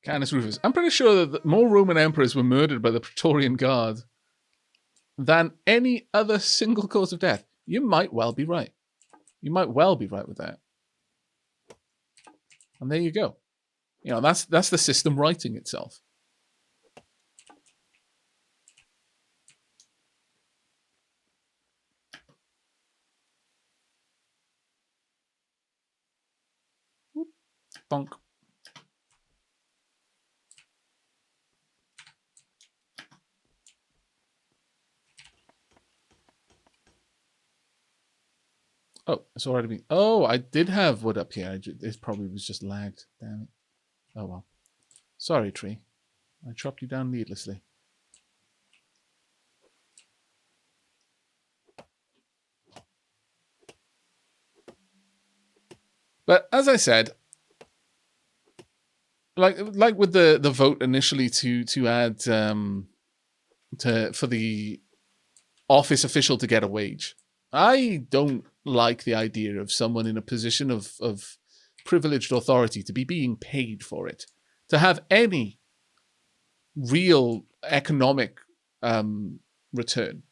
Canis Rufus. I'm pretty sure that more Roman emperors were murdered by the Praetorian Guard than any other single cause of death. You might well be right. You might well be right with that. And there you go. You know, that's the system writing itself. Bonk. Oh, it's already been... Oh, I did have wood up here. It probably was just lagged. Damn it. Oh, well. Sorry, tree. I chopped you down needlessly. But as I said, like with the vote initially to add for the office official to get a wage, I don't like the idea of someone in a position of privileged authority to be being paid for it, to have any real economic return.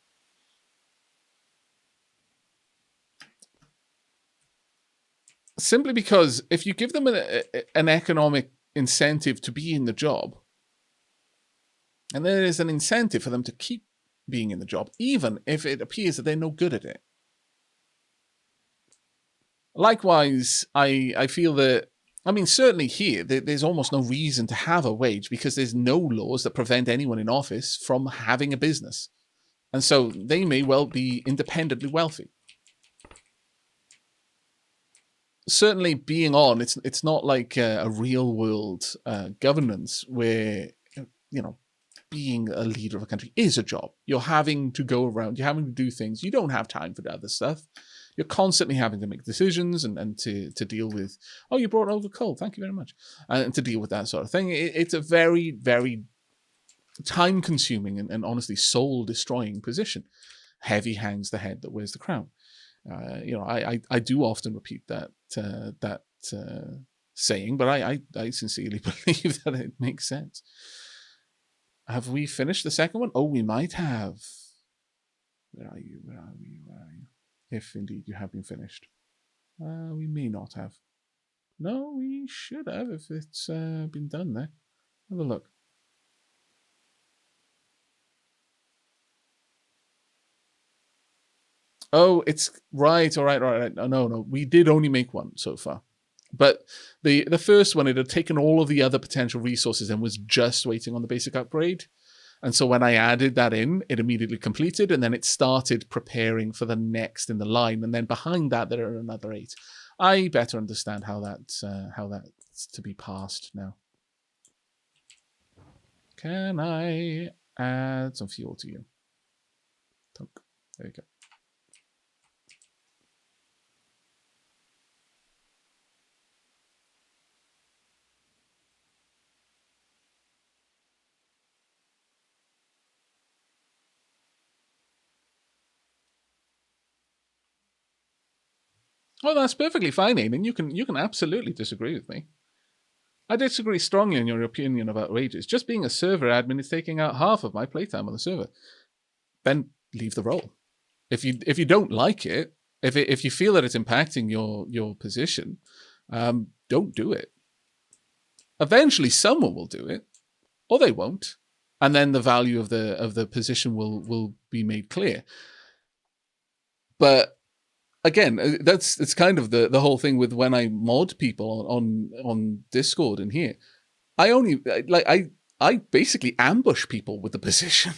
Simply because if you give them an economic incentive to be in the job, and there is an incentive for them to keep being in the job, even if it appears that they're no good at it. Likewise, I feel that, I mean, certainly here, there's almost no reason to have a wage because there's no laws that prevent anyone in office from having a business. And so they may well be independently wealthy. Certainly being on, it's not like a real world governance where, you know, being a leader of a country is a job. You're having to go around, you're having to do things. You don't have time for the other stuff. You're constantly having to make decisions and to deal with, oh, you brought over coal, thank you very much. And to deal with that sort of thing. It's a very, very time-consuming and honestly soul-destroying position. Heavy hangs the head that wears the crown. You know, I do often repeat that saying, but I sincerely believe that it makes sense. Have we finished the second one? Oh, we might have. Where are you? Where are you? Where are you? If indeed you have been finished. We may not have. No, we should have if it's been done there. Have a look. Oh, it's right. All right. No. We did only make one so far. But the first one, it had taken all of the other potential resources and was just waiting on the basic upgrade. And so when I added that in, it immediately completed, and then it started preparing for the next in the line. And then behind that, there are another 8. I better understand how that's to be passed now. Can I add some fuel to you? There you go. Oh, that's perfectly fine, Aidan. You can absolutely disagree with me. I disagree strongly in your opinion about wages. Just being a server admin is taking out half of my playtime on the server. Then leave the role. If you don't like it, if you feel that it's impacting your position, don't do it. Eventually, someone will do it, or they won't, and then the value of the position will be made clear. But again, it's kind of the whole thing with when I mod people on Discord and here. I basically ambush people with the position.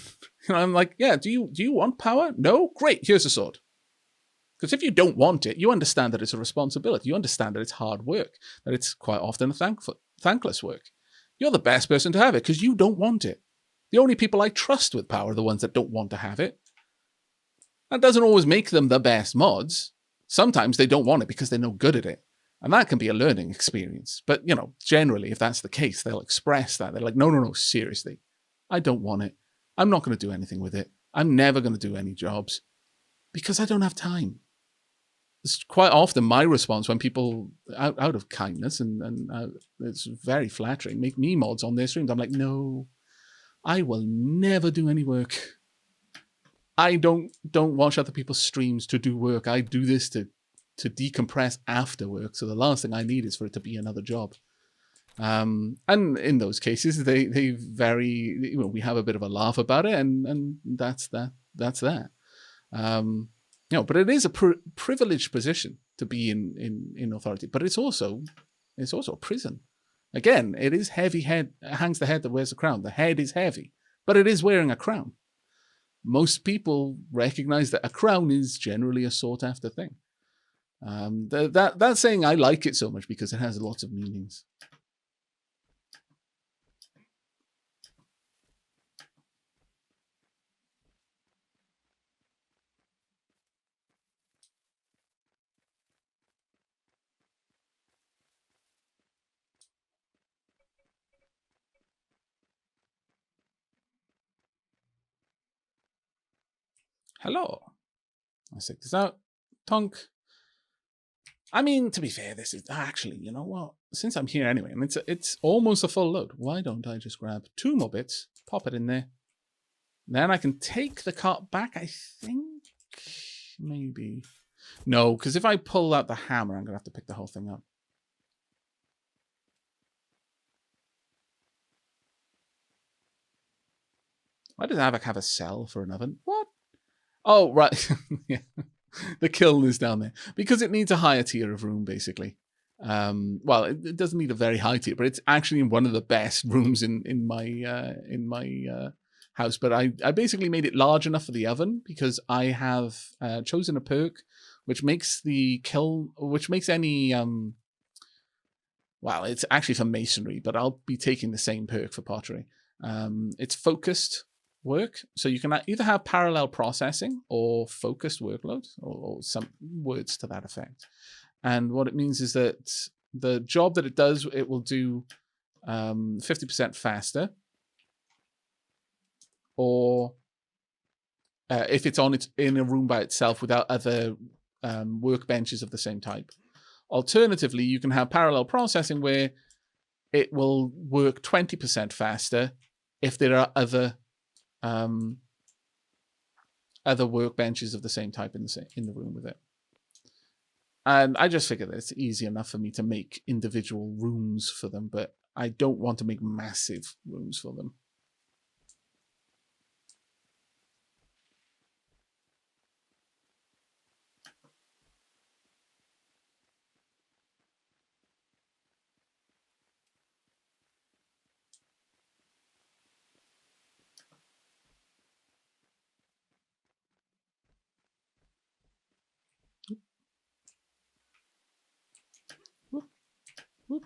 You know, I'm like, yeah, do you want power? No? Great, here's a sword. Because if you don't want it, you understand that it's a responsibility. You understand that it's hard work, that it's quite often a thankless work. You're the best person to have it because you don't want it. The only people I trust with power are the ones that don't want to have it. That doesn't always make them the best mods. Sometimes they don't want it because they're no good at it. And that can be a learning experience. But, you know, generally, if that's the case, they'll express that. They're like, no, seriously. I don't want it. I'm not going to do anything with it. I'm never going to do any jobs because I don't have time. it's quite often my response when people, out of kindness and it's very flattering, make me mods on their streams. I'm like, no, I will never do any work. I don't watch other people's streams to do work. I do this to decompress after work. So the last thing I need is for it to be another job. And in those cases, they very, you know, we have a bit of a laugh about it, and that's that. You know, but it is a privileged position to be in authority, but it's also a prison. Again, it is heavy head, hangs the head that wears the crown. The head is heavy, but it is wearing a crown. Most people recognize that a crown is generally a sought after thing. That's saying I like it so much because it has lots of meanings. Hello. I said this out. Tonk. I mean, to be fair, this is actually, you know what? Since I'm here anyway, and it's almost a full load, why don't I just grab 2 more bits, pop it in there. Then I can take the cart back, I think. Maybe. No, because if I pull out the hammer, I'm going to have to pick the whole thing up. Why does Aavak have a cell for an oven? What? Oh, right. Yeah. The kiln is down there. Because it needs a higher tier of room, basically. Well, it doesn't need a very high tier, but it's actually in one of the best rooms in my house. But I basically made it large enough for the oven because I have chosen a perk which makes the kiln, which makes any well, it's actually for masonry, but I'll be taking the same perk for pottery. It's focused work, so you can either have parallel processing or focused workload, or some words to that effect. And what it means is that the job that it does, it will do 50% faster, or if it's in a room by itself without other workbenches of the same type. Alternatively, you can have parallel processing where it will work 20% faster if there are other workbenches of the same type in the room with it. And I just figured that it's easy enough for me to make individual rooms for them, but I don't want to make massive rooms for them. Whoop, whoop.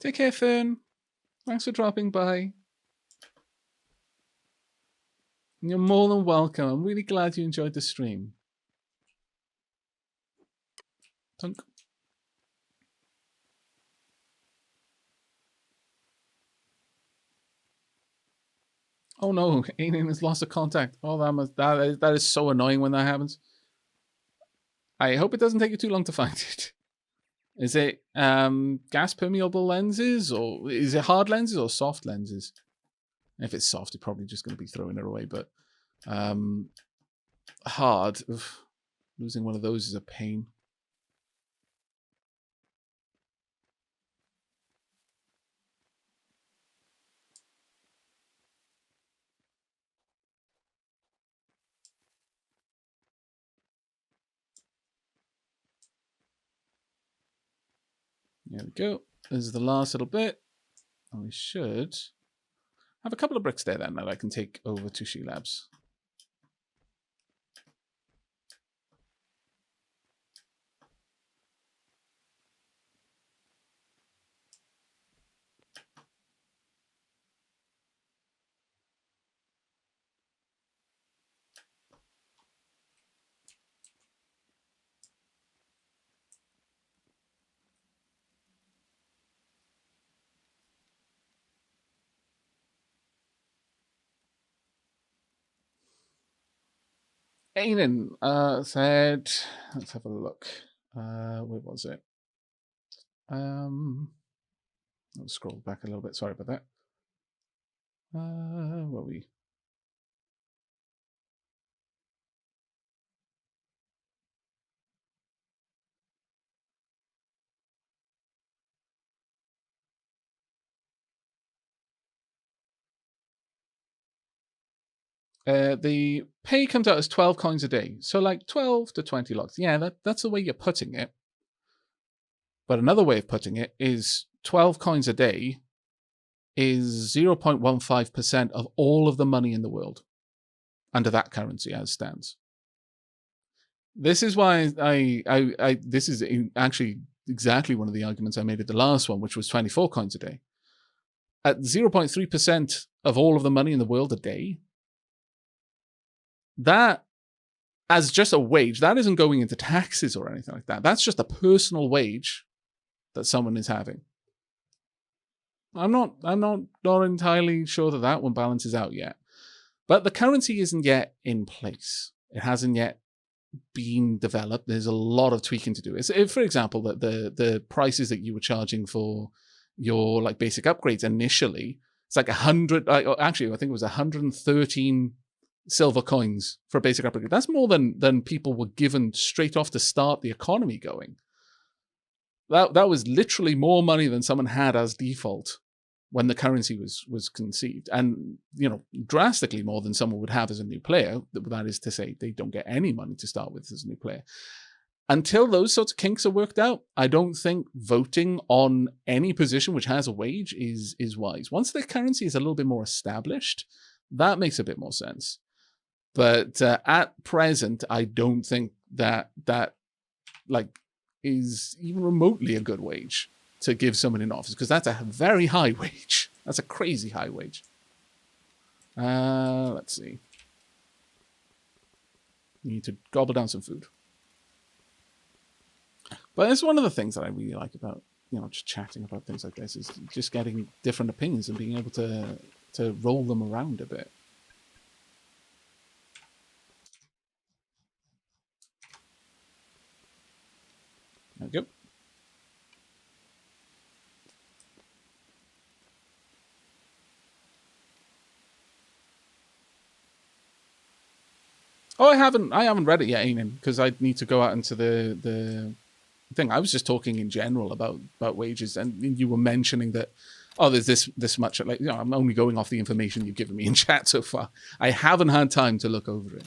Take care, Fern. Thanks for dropping by. You're more than welcome. I'm really glad you enjoyed the stream. Tunk. Oh no, Alien has lost a contact. Oh, that is so annoying when that happens. I hope it doesn't take you too long to find it. Is it gas permeable lenses, or is it hard lenses or soft lenses? If it's soft, you're probably just going to be throwing it away. But hard, losing one of those is a pain. There we go. This is the last little bit. And we should have a couple of bricks there then that I can take over to She Labs. Aiden said, let's have a look. Where was it? I'll scroll back a little bit. Sorry about that. Where were we? The pay comes out as 12 coins a day. So like 12 to 20 logs. Yeah, that's the way you're putting it. But another way of putting it is 12 coins a day is 0.15% of all of the money in the world under that currency as stands. This is why this is actually exactly one of the arguments I made at the last one, which was 24 coins a day. At 0.3% of all of the money in the world a day, that, as just a wage, that isn't going into taxes or anything like that. That's just a personal wage that someone is having. I'm not entirely sure that one balances out yet. But the currency isn't yet in place. It hasn't yet been developed. There's a lot of tweaking to do. For example, the prices that you were charging for your like basic upgrades initially, it's like 100. Actually, I think it was 113 silver coins for a basic upgrade. That's more than people were given straight off to start the economy going. That was literally more money than someone had as default when the currency was conceived, and drastically more than someone would have as a new player. That is to say, they don't get any money to start with as a new player. Until those sorts of kinks are worked out, I don't think voting on any position which has a wage is wise. Once the currency is a little bit more established, that makes a bit more sense. But at present, I don't think that like is even remotely a good wage to give someone in office, because that's a very high wage. That's a crazy high wage. Let's see. You need to gobble down some food. But it's one of the things that I really like about just chatting about things like this, is just getting different opinions and being able to roll them around a bit. There we go. Oh, I haven't read it yet, Ainan, because I need to go out into the thing. I was just talking in general about wages, and you were mentioning that, there's this much. Like, I'm only going off the information you've given me in chat so far. I haven't had time to look over it.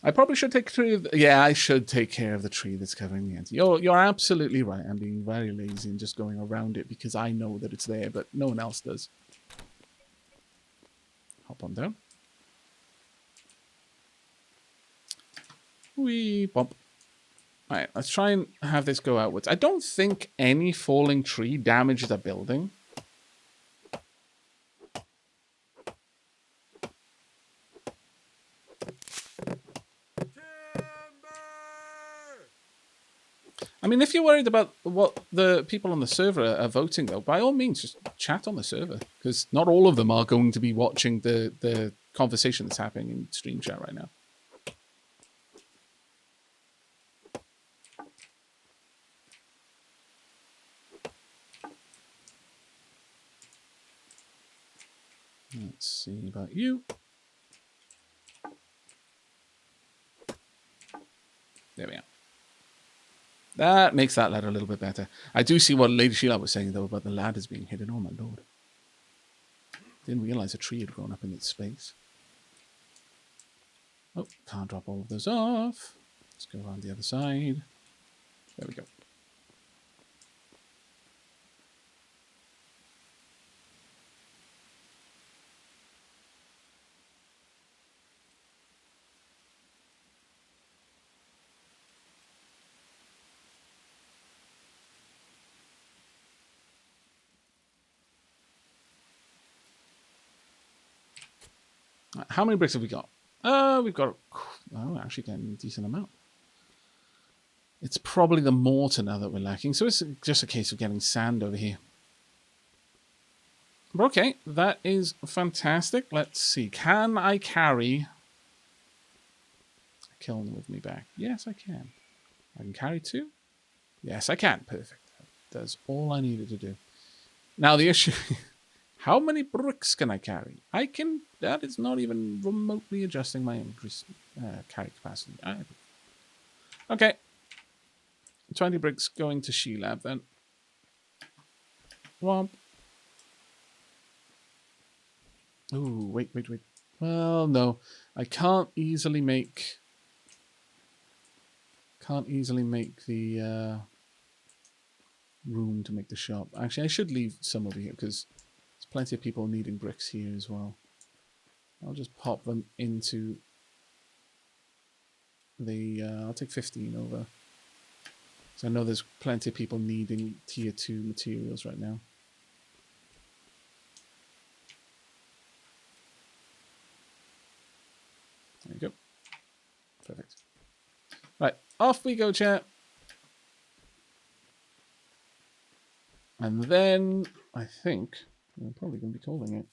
I probably should take care of. Yeah, I should take care of the tree that's covering the end. You're absolutely right. I'm being very lazy and just going around it because I know that it's there, but no one else does. Hop on down. Wee bump. All right, let's try and have this go outwards. I don't think any falling tree damages a building. I mean, if you're worried about what the people on the server are voting, though, by all means, just chat on the server, because not all of them are going to be watching the conversation that's happening in stream chat right now. Let's see about you. There we are. That makes that ladder a little bit better. I do see what Lady Sheila was saying, though, about the ladders being hidden. Oh, my lord. Didn't realize a tree had grown up in its space. Oh, can't drop all of those off. Let's go around the other side. There we go. How many bricks have we got? We've got, oh, actually getting a decent amount. It's probably the mortar now that we're lacking, so it's just a case of getting sand over here. But okay, that is fantastic. Let's see. Can I carry a kiln with me back? Yes, I can. I can carry 2? Yes, I can. Perfect. That's all I needed to do. Now the issue, how many bricks can I carry? I can, that is not even remotely adjusting my increase carry capacity. Okay. 20 bricks going to She-Lab then. Womp. Ooh, wait. Well, no. I can't easily make the room to make the shop. Actually, I should leave some over here because there's plenty of people needing bricks here as well. I'll just pop them into the... I'll take 15 over. So I know there's plenty of people needing tier 2 materials right now. There you go. Perfect. Right, off we go, chat. And then I think I'm probably going to be calling it.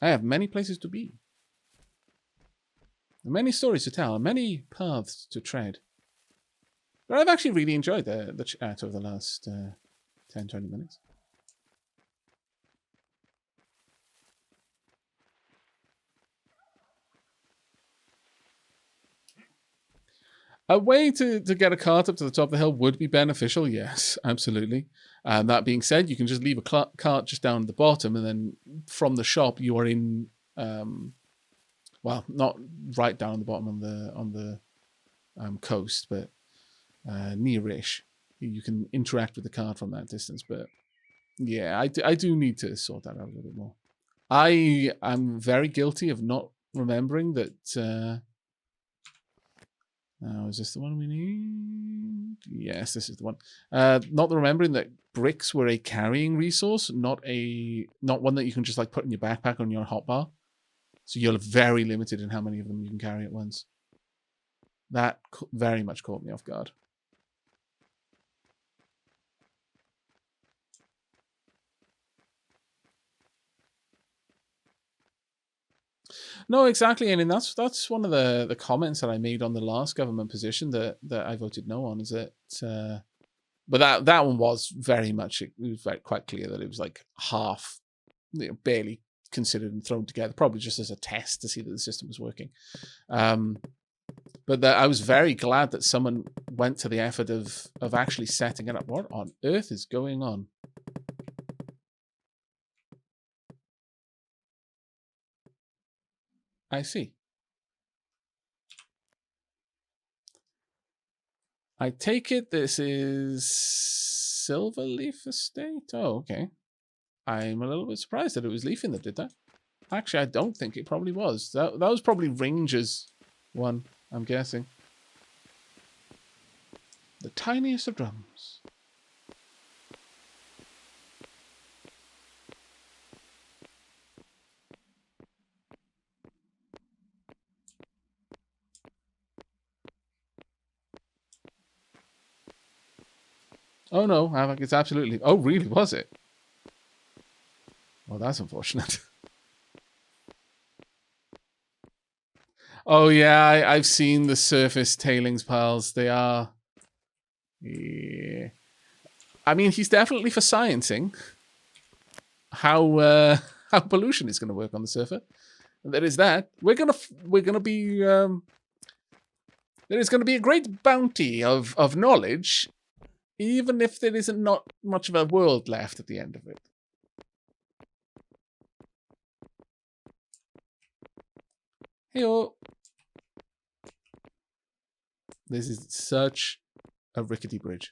I have many places to be. Many stories to tell, many paths to tread. But I've actually really enjoyed the chat over the last 10, 20 minutes. A way to get a cart up to the top of the hill would be beneficial, yes, absolutely. That being said, you can just leave a cart just down at the bottom, and then from the shop you are in, well, not right down the bottom on the coast, but near-ish. You can interact with the cart from that distance, but yeah, I do need to sort that out a little bit more. I am very guilty of not remembering that... Now, is this the one we need? Yes, this is the one. Not remembering that bricks were a carrying resource, not one that you can just like put in your backpack on your hotbar. So you're very limited in how many of them you can carry at once. That very much caught me off guard. No, exactly, and that's one of the comments that I made on the last government position that I voted no on. Is that, but that one was very much, it was quite clear that it was like half, barely considered and thrown together, probably just as a test to see that the system was working. But I was very glad that someone went to the effort of actually setting it up. What on earth is going on? I see. I take it this is Silverleaf Estate? Oh, okay. I'm a little bit surprised that it was Leafin that did that. Actually, I don't think it probably was. That was probably Ranger's one, I'm guessing. The tiniest of drums. Oh no, Aavak, it's absolutely... Oh, really, was it? Well, that's unfortunate. Oh yeah, I've seen the surface tailings piles. They are... Yeah. I mean, he's definitely for sciencing how pollution is going to work on the surface. And there is that. We're gonna be... there is going to be a great bounty of knowledge, even if there isn't not much of a world left at the end of it. Hey-oh. This is such a rickety bridge.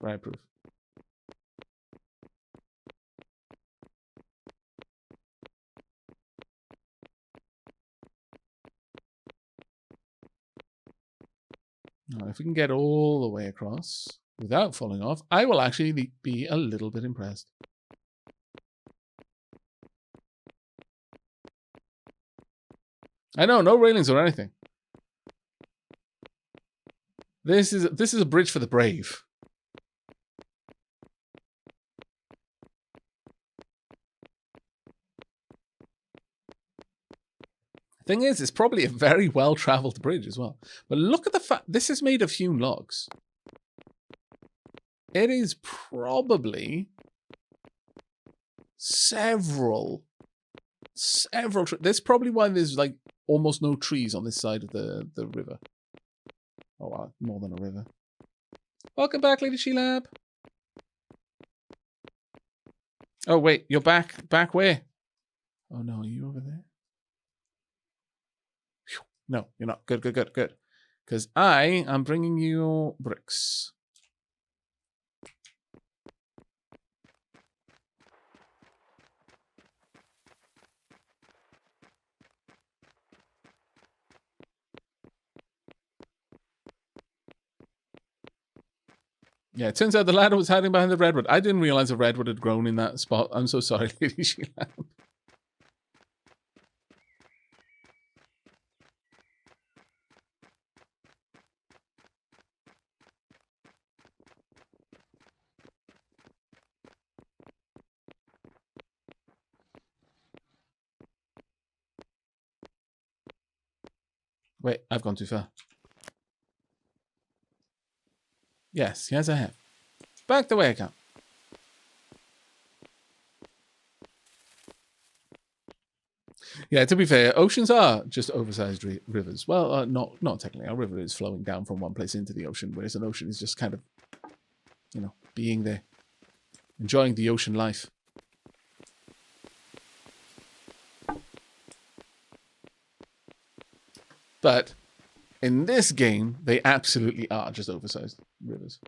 Right proof. Now, if we can get all the way across without falling off, I will actually be a little bit impressed. I know, no railings or anything. This is a bridge for the brave. Thing is, it's probably a very well-traveled bridge as well. But look at the fact this is made of hewn logs. It is probably several. That's probably why there's like almost no trees on this side of the river. Oh wow, more than a river. Welcome back, Lady Sheelab. Oh wait, you're back. Back where? Oh no, are you over there? No, you're not. Good. Because I am bringing you bricks. Yeah, it turns out the ladder was hiding behind the redwood. I didn't realize a redwood had grown in that spot. I'm so sorry, Lady Sheelab. Wait, I've gone too far. Yes, I have. Back the way I come. Yeah, to be fair, oceans are just oversized rivers. Well, not technically. Our river is flowing down from one place into the ocean, whereas an ocean is just kind of, being there, enjoying the ocean life. But in this game, they absolutely are just oversized rivers.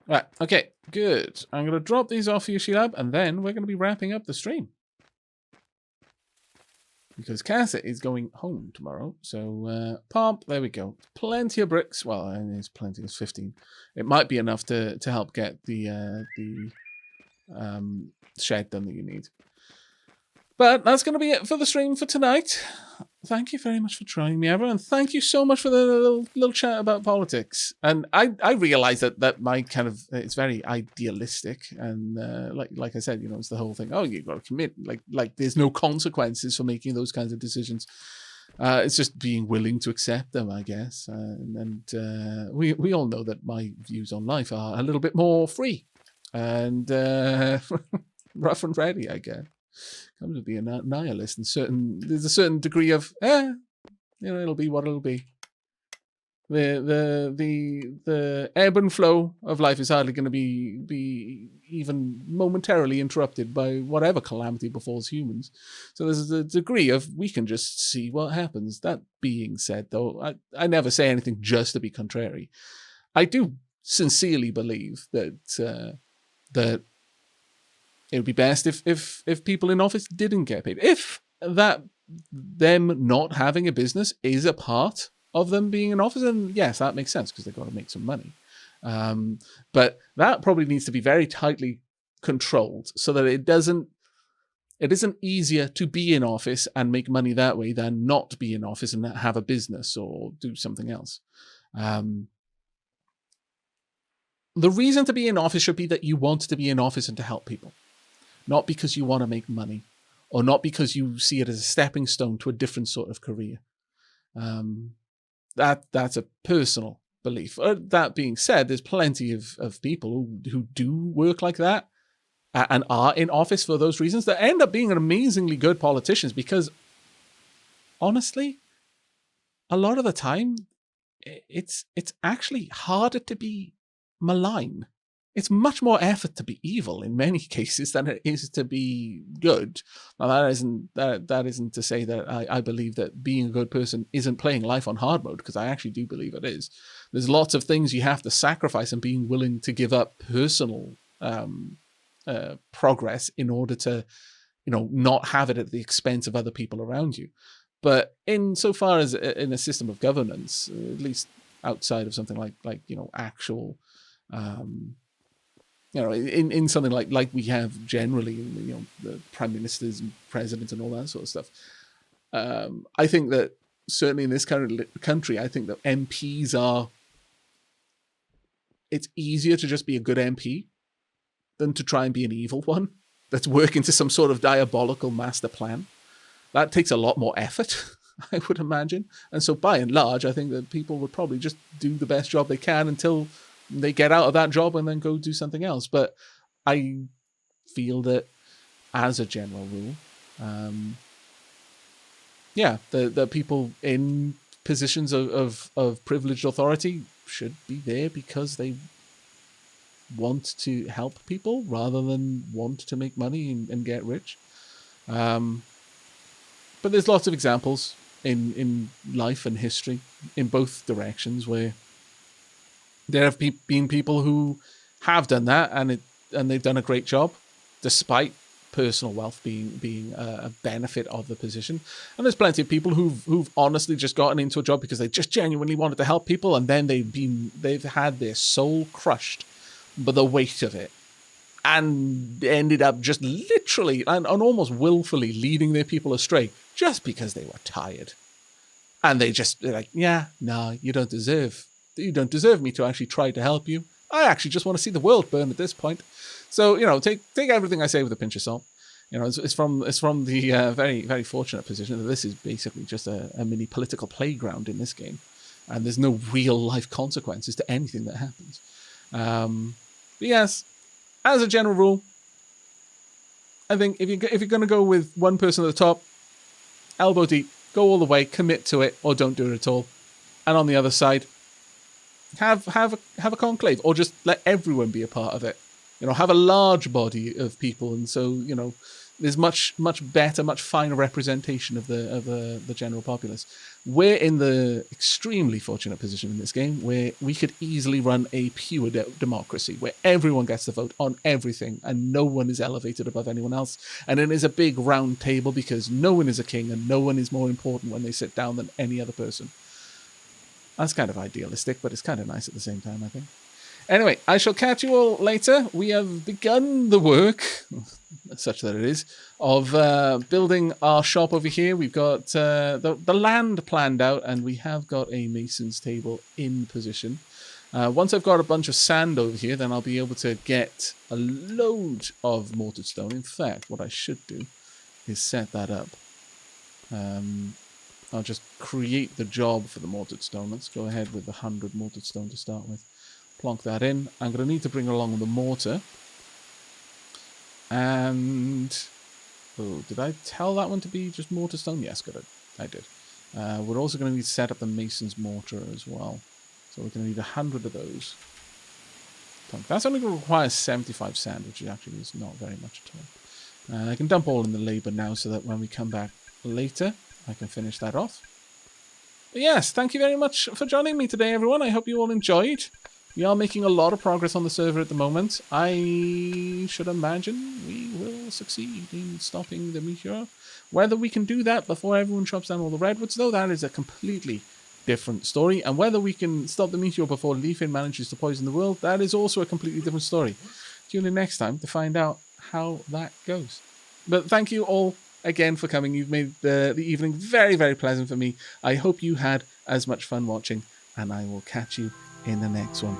Right, okay, good. I'm going to drop these off for you, Sheelab, and then we're going to be wrapping up the stream. Because Casa is going home tomorrow. So, Pomp, there we go. Plenty of bricks. Well, there's plenty. There's 15. It might be enough to help get the shed done that you need. But that's going to be it for the stream for tonight. Thank you very much for joining me, everyone. Thank you so much for the little chat about politics. And I realize that my kind of, it's very idealistic. And like I said, it's the whole thing. Oh, you've got to commit. Like there's no consequences for making those kinds of decisions. It's just being willing to accept them, I guess. And we all know that my views on life are a little bit more free and rough and ready, I guess. Comes to be a nihilist, and there's a certain degree of it'll be what it'll be. The ebb and flow of life is hardly going to be even momentarily interrupted by whatever calamity befalls humans. So there's a degree of we can just see what happens. That being said, though, I never say anything just to be contrary. I do sincerely believe that that it would be best if people in office didn't get paid. If that them not having a business is a part of them being in office, then yes, that makes sense because they've got to make some money. But that probably needs to be very tightly controlled so that it isn't easier to be in office and make money that way than not be in office and have a business or do something else. The reason to be in office should be that you want to be in office and to help people. Not because you want to make money, or not because you see it as a stepping stone to a different sort of career. That's a personal belief. That being said, there's plenty of people who do work like that and are in office for those reasons that end up being amazingly good politicians because, honestly, a lot of the time, it's actually harder to be malign. It's much more effort to be evil in many cases than it is to be good. Now that isn't to say that I believe that being a good person isn't playing life on hard mode, because I actually do believe it is. There's lots of things you have to sacrifice and being willing to give up personal progress in order to, not have it at the expense of other people around you. But insofar as in a system of governance, at least outside of something like actual in something like we have generally, the prime ministers and presidents and all that sort of stuff. I think that certainly in this country, I think that MPs are. It's easier to just be a good MP than to try and be an evil one that's working to some sort of diabolical master plan. That takes a lot more effort, I would imagine. And so by and large, I think that people would probably just do the best job they can until they get out of that job and then go do something else. But I feel that as a general rule, the people in positions of privileged authority should be there because they want to help people rather than want to make money and get rich. But there's lots of examples in life and history in both directions where there have been people who have done that and they've done a great job despite personal wealth being a benefit of the position. And there's plenty of people who've honestly just gotten into a job because they just genuinely wanted to help people, and then they've had their soul crushed by the weight of it and ended up just literally and almost willfully leading their people astray just because they were tired. And they're like, yeah, no, you don't deserve me to actually try to help you. I actually just want to see the world burn at this point. So, take everything I say with a pinch of salt. It's from the very, very fortunate position that this is basically just a mini political playground in this game. And there's no real life consequences to anything that happens. But yes, as a general rule, I think if you're going to go with one person at the top, elbow deep, go all the way, commit to it, or don't do it at all. And on the other side, have a conclave, or just let everyone be a part of it. Have a large body of people, and so there's much better, much finer representation of the general populace. We're in the extremely fortunate position in this game where we could easily run a pure democracy where everyone gets to vote on everything and no one is elevated above anyone else. And it is a big round table because no one is a king and no one is more important when they sit down than any other person. That's kind of idealistic, but it's kind of nice at the same time, I think. Anyway, I shall catch you all later. We have begun the work, such that it is, of building our shop over here. We've got the land planned out, and we have got a mason's table in position. Once I've got a bunch of sand over here, then I'll be able to get a load of mortared stone. In fact, what I should do is set that up. I'll just create the job for the mortared stone. Let's go ahead with the 100 mortared stone to start with. Plonk that in. I'm going to need to bring along the mortar. And... oh, did I tell that one to be just mortar stone? Yes, good. I did. We're also going to need to set up the mason's mortar as well. So we're going to need 100 of those. That's only going to require 75 sand, which actually is not very much at all. I can dump all in the labour now so that when we come back later, I can finish that off. But yes, thank you very much for joining me today, everyone. I hope you all enjoyed. We are making a lot of progress on the server at the moment. I should imagine we will succeed in stopping the meteor. Whether we can do that before everyone chops down all the redwoods, though, that is a completely different story. And whether we can stop the meteor before Leafin manages to poison the world, that is also a completely different story. Tune in next time to find out how that goes. But thank you all again for coming. You've made the evening very, very pleasant for me. I hope you had as much fun watching, and I will catch you in the next one.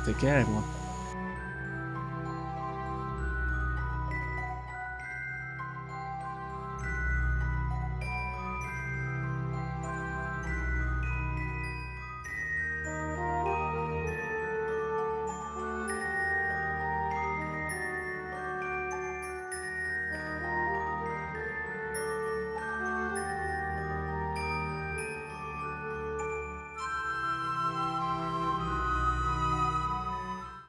Take care, everyone.